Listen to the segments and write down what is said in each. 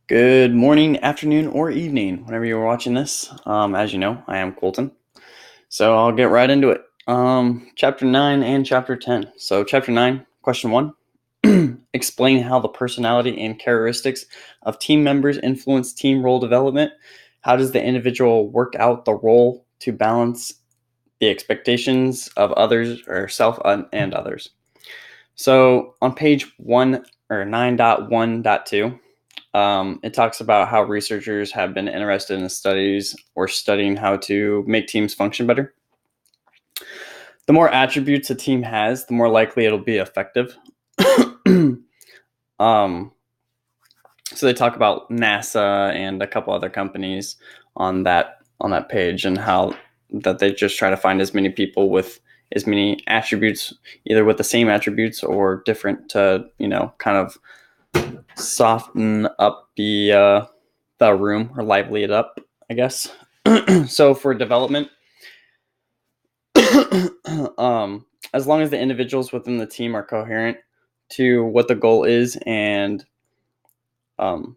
Good morning, afternoon, or evening, whenever you're watching this. As you know, I am Colton. So I'll get right into it. Chapter 9 and Chapter 10. So, Chapter 9, Question 1 Explain how the personality and characteristics of team members influence team role development. How does the individual work out the role to balance the expectations of others or self and others? So, on page 1 or 9.1.2, it talks about how researchers have been interested in studies or studying how to make teams function better. The more attributes a team has, the more likely it'll be effective. So they talk about NASA and a couple other companies on that page, and how that they just try to find as many people with as many attributes, either with the same attributes or different, to kind of soften up the room or lively it up, I guess. So for development, as long as the individuals within the team are coherent to what the goal is, and they'll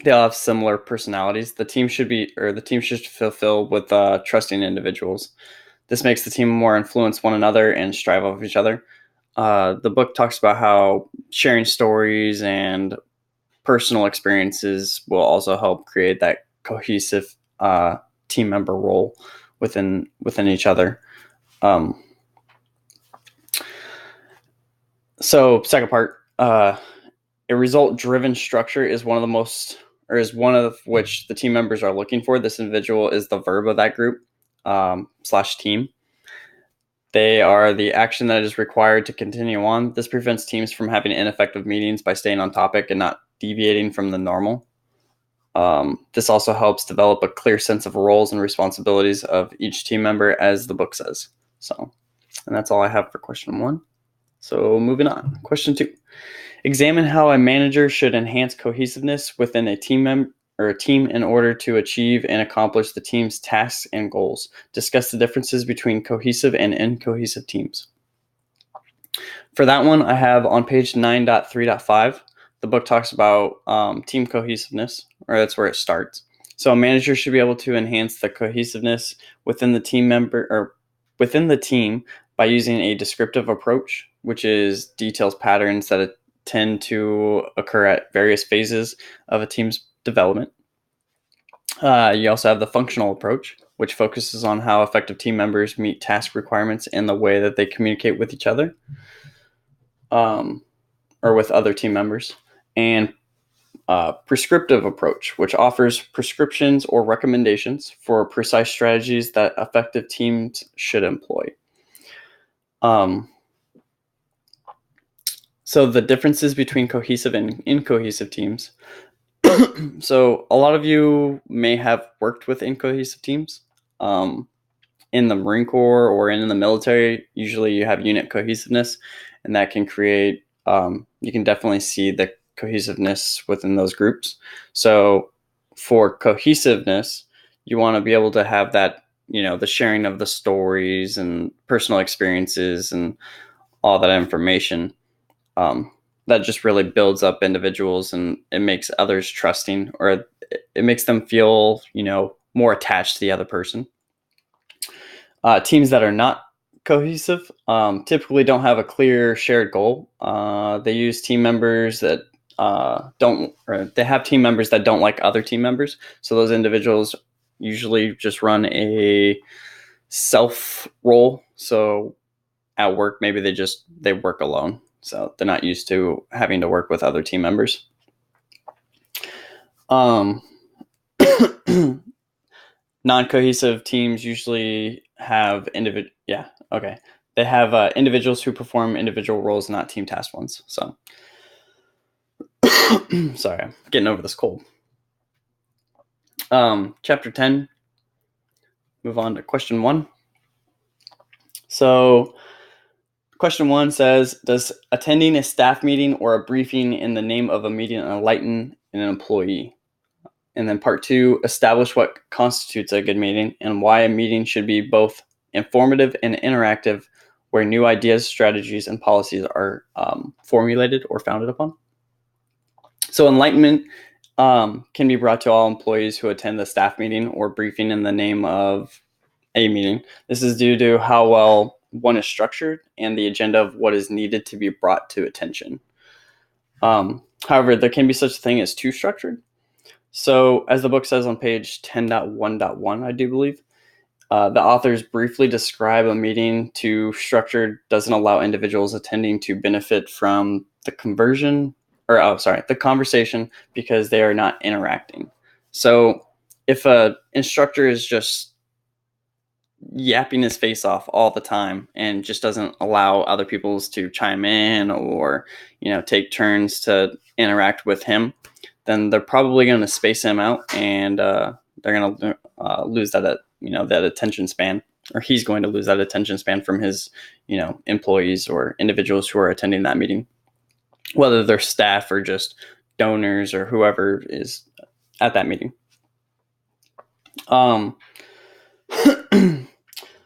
have similar personalities, the team should fulfill with trusting individuals. This makes the team more influence one another and strive off each other. The book talks about how sharing stories and personal experiences will also help create that cohesive team member role within each other. So second part, a result-driven structure is one of which the team members are looking for. This individual is the verb of that group / team. They are the action that is required to continue on. This prevents teams from having ineffective meetings by staying on topic and not deviating from the normal. This also helps develop a clear sense of roles and responsibilities of each team member, as the book says. So, and that's all I have for question 1. So moving on. Question 2. Examine how a manager should enhance cohesiveness within a team in order to achieve and accomplish the team's tasks and goals. Discuss the differences between cohesive and incohesive teams. For that one, I have on page 9.3.5, the book talks about team cohesiveness, or that's where it starts. So a manager should be able to enhance the cohesiveness within the team by using a descriptive approach, which details patterns that tend to occur at various phases of a team's development. You also have the functional approach, which focuses on how effective team members meet task requirements and the way that they communicate with each other, or with other team members. And prescriptive approach, which offers prescriptions or recommendations for precise strategies that effective teams should employ. So the differences between cohesive and incohesive teams. So a lot of you may have worked with incohesive teams. In the Marine Corps or in the military, usually you have unit cohesiveness, and that can create, you can definitely see the cohesiveness within those groups. So for cohesiveness, you want to be able to have that, the sharing of the stories and personal experiences and all that information. That just really builds up individuals, and it makes others trusting, or it makes them feel, more attached to the other person. Teams that are not cohesive typically don't have a clear shared goal. They use team members that they have team members that don't like other team members. So those individuals usually just run a self role. So at work, maybe they work alone. So they're not used to having to work with other team members. Non-cohesive teams usually have They have individuals who perform individual roles, not team task ones. So, sorry, I'm getting over this cold. Chapter 10. Move on to question 1. So, question 1 says, does attending a staff meeting or a briefing in the name of a meeting enlighten an employee? And then part 2, establish what constitutes a good meeting and why a meeting should be both informative and interactive, where new ideas, strategies, and policies are formulated or founded upon. So enlightenment can be brought to all employees who attend the staff meeting or briefing in the name of a meeting. This is due to how well one is structured and the agenda of what is needed to be brought to attention. However, there can be such a thing as too structured. So, as the book says on page 10.1.1, I do believe, the authors briefly describe a meeting too structured doesn't allow individuals attending to benefit from the the conversation because they are not interacting. So, if an instructor is just yapping his face off all the time and just doesn't allow other people to chime in or take turns to interact with him, then they're probably going to space him out, and they're going to lose that that attention span, or he's going to lose that attention span from his employees or individuals who are attending that meeting, whether they're staff or just donors or whoever is at that meeting.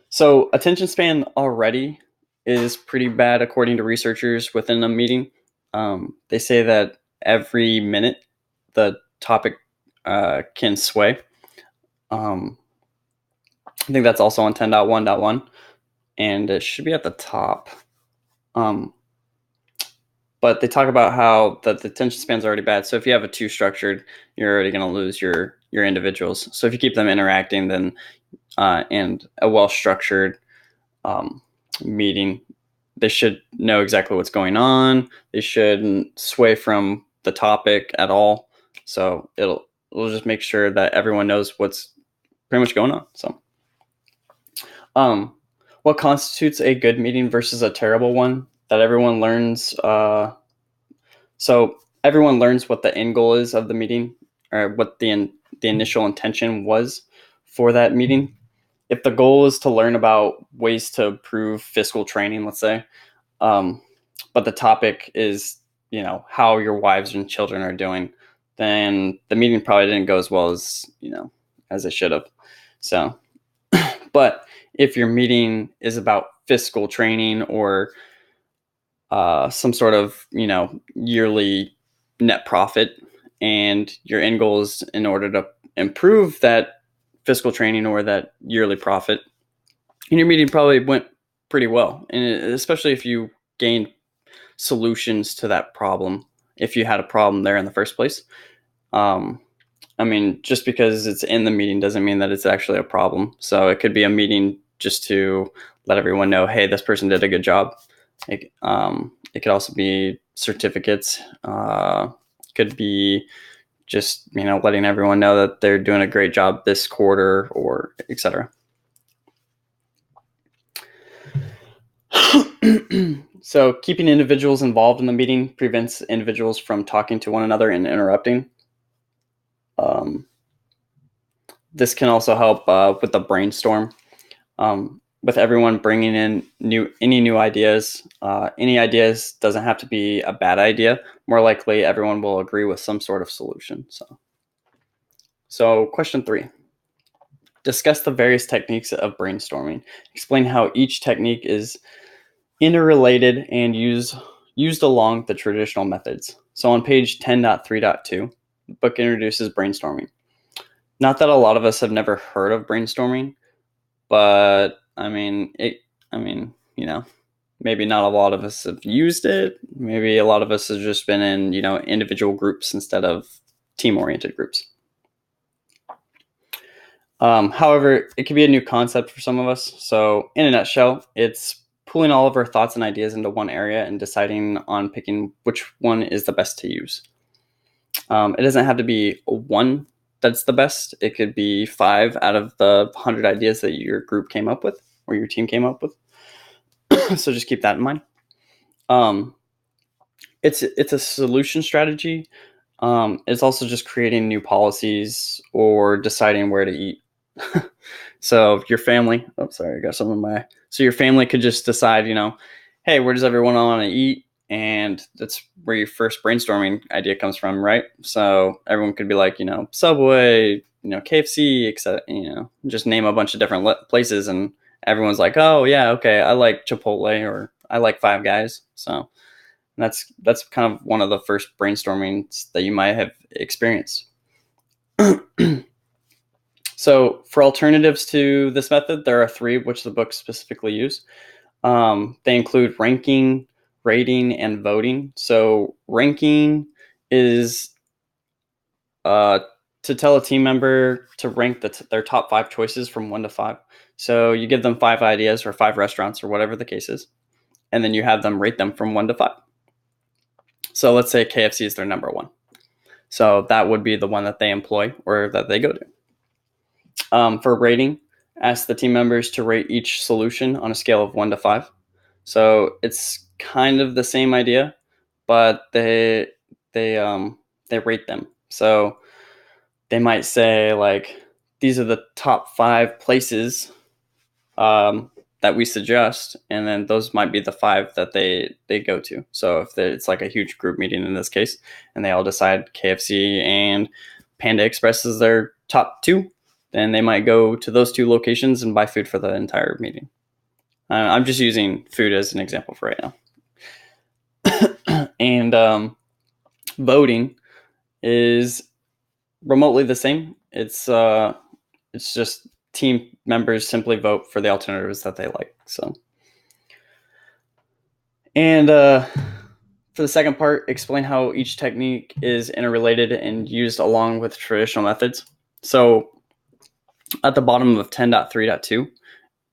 So attention span already is pretty bad according to researchers within a meeting. They say that every minute the topic can sway. I think that's also on 10.1.1, and it should be at the top. But they talk about how the attention span is already bad. So if you have it too structured, you're already going to lose your individuals. So if you keep them interacting, then and a well-structured meeting, they should know exactly what's going on. They shouldn't sway from the topic at all. So it'll just make sure that everyone knows what's pretty much going on. So, what constitutes a good meeting versus a terrible one? That everyone learns. So everyone learns what the end goal is of the meeting, or what the initial intention was for that meeting. If the goal is to learn about ways to improve fiscal training, let's say, but the topic is, how your wives and children are doing, then the meeting probably didn't go as well as, as it should have. So, but if your meeting is about fiscal training or some sort of, yearly net profit, and your end goal is in order to improve that fiscal training or that yearly profit, and your meeting probably went pretty well. And especially if you gained solutions to that problem, if you had a problem there in the first place. Just because it's in the meeting doesn't mean that it's actually a problem. So it could be a meeting just to let everyone know, hey, this person did a good job. It could also be certificates. Could be just, letting everyone know that they're doing a great job this quarter, or etc. So keeping individuals involved in the meeting prevents individuals from talking to one another and interrupting. This can also help with the brainstorm, with everyone bringing in any new ideas. Any ideas doesn't have to be a bad idea. More likely, everyone will agree with some sort of solution. So question 3. Discuss the various techniques of brainstorming. Explain how each technique is interrelated and used along the traditional methods. So on page 10.3.2, the book introduces brainstorming. Not that a lot of us have never heard of brainstorming, but maybe not a lot of us have used it. Maybe a lot of us have just been in, individual groups instead of team-oriented groups. However, it can be a new concept for some of us. So in a nutshell, it's pulling all of our thoughts and ideas into one area and deciding on picking which one is the best to use. It doesn't have to be one that's the best. It could be 5 out of the 100 ideas that your group came up with or your team came up with. So just keep that in mind. It's a solution strategy. It's also just creating new policies or deciding where to eat. So your family, so your family could just decide, hey, where does everyone want to eat? And that's where your first brainstorming idea comes from, right? So everyone could be like, Subway, KFC, etc. Just name a bunch of different places, and everyone's like, oh yeah, okay, I like Chipotle, or I like Five Guys. So And that's kind of one of the first brainstormings that you might have experienced. So for alternatives to this method, there are 3 which the book specifically use. They include ranking, rating, and voting. So ranking is to tell a team member to rank their top 5 choices from 1 to 5. So you give them 5 ideas or 5 restaurants or whatever the case is, and then you have them rate them from 1 to 5. So let's say KFC is their number 1. So that would be the one that they employ or that they go to. For rating, ask the team members to rate each solution on a scale of 1 to 5. So it's kind of the same idea, but they rate them. So they might say, like, these are the top 5 places that we suggest, and then those might be the 5 that they go to. So if it's like a huge group meeting in this case, and they all decide KFC and Panda Express is their top 2, then they might go to those 2 locations and buy food for the entire meeting. I'm just using food as an example for right now. And voting is remotely the same. It's just team members simply vote for the alternatives that they like. So, and for the second part, explain how each technique is interrelated and used along with traditional methods. So at the bottom of 10.3.2,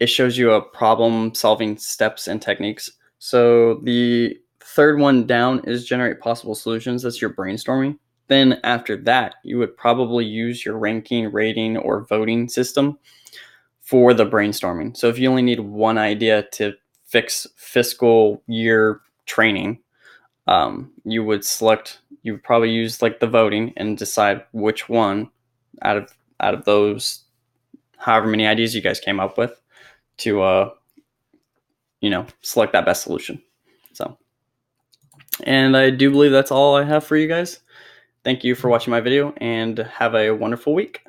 it shows you a problem solving steps and techniques. So the third one down is generate possible solutions. That's your brainstorming. Then after that, you would probably use your ranking, rating, or voting system for the brainstorming. So if you only need one idea to fix fiscal year training, you would probably use like the voting and decide which one out of those however many ideas you guys came up with to select that best solution. So, and I do believe that's all I have for you guys. Thank you for watching my video and have a wonderful week.